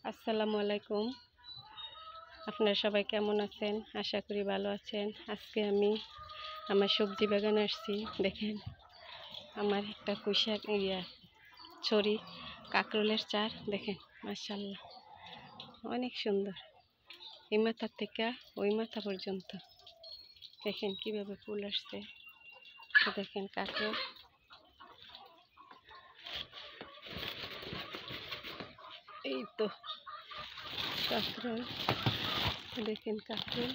আসসালামু আলাইকুম। আপনারা সবাই কেমন আছেন? আশা করি ভালো আছেন। আজকে আমি আমার সবজি বাগানে আসছি। দেখেন আমার একটা কুইশাক ছড়ি কাঁকরোলের চার। দেখেন মাশাআল্লাহ অনেক সুন্দর, এই মাথা থেকে ওই মাথা পর্যন্ত দেখেন কিভাবে ফুল আসছে। তো দেখেন কাঁকরোল, এই তো কাঁকরোল, দেখেন কাঁকরোল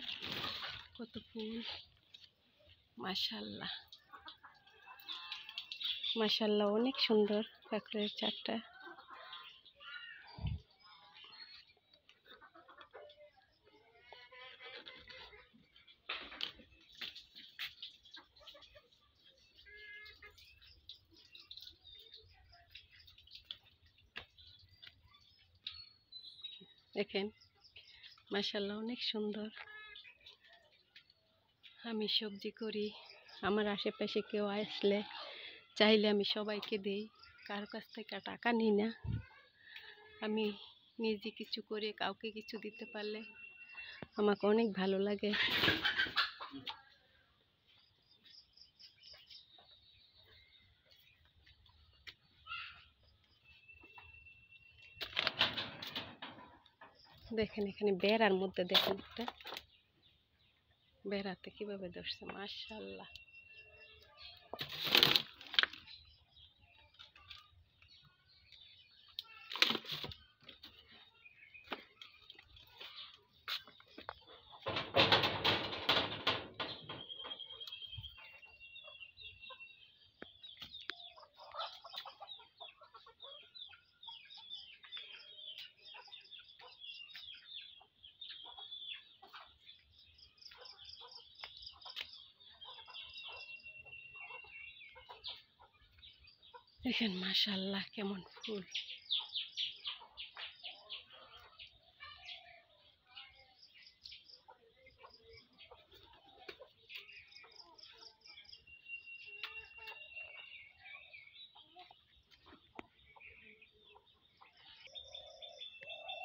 কত ফুল। মাশাআল্লাহ মাশাআল্লাহ অনেক সুন্দর কাঁকরোলের চারটা। দেখেন মাশাআল্লাহ অনেক সুন্দর। আমি সবজি করি, আমার আশেপাশে কেউ আসলে চাইলে আমি সবাইকে দেই, কারো কাছ থেকে টাকা নিই না। আমি নিজে কিছু করে কাউকে কিছু দিতে পারলে আমাকে অনেক ভালো লাগে। দেখেন এখানে বেড়ার মধ্যে দেখেন একটা বেড়াতে কিভাবে ধরছে। মাশাআল্লাহ দেখেন মাশাআল্লাহ কেমন ফুল।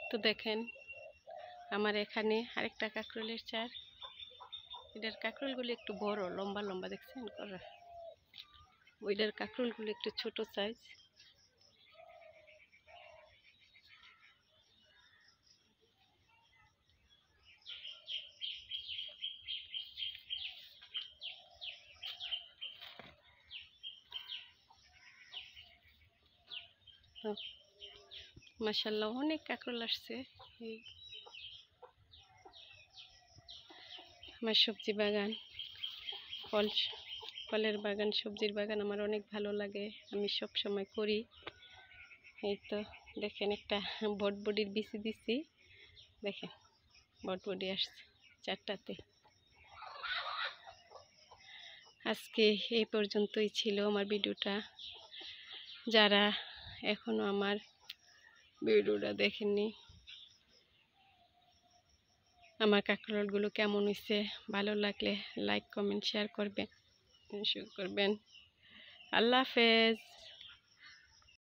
তো দেখেন আমার এখানে আরেকটা কাঁকরোলের চার। এটার কাঁকরোলগুলো একটু বড়, লম্বা লম্বা দেখছেন করা। ওইটার কাঁকরোলগুলো একটু ছোট সাইজ। তো মাশাআল্লাহ অনেক কাঁকরোল আসছে। এই আমার সবজি বাগান, ফলের বাগান, সবজির বাগান আমার অনেক ভালো লাগে, আমি সব সময় করি। এই তো দেখেন একটা বটবটির বিচি দিছি, দেখেন বটবটি আসছে চারটাতে। আজকে এই পর্যন্তই ছিল আমার ভিডিওটা। যারা এখনো আমার ভিডিওটা দেখেননি, আমার কাঁকরোলগুলো কেমন হয়েছে ভালো লাগলে লাইক কমেন্ট শেয়ার করবেন। আল্লাহ হাফেজ।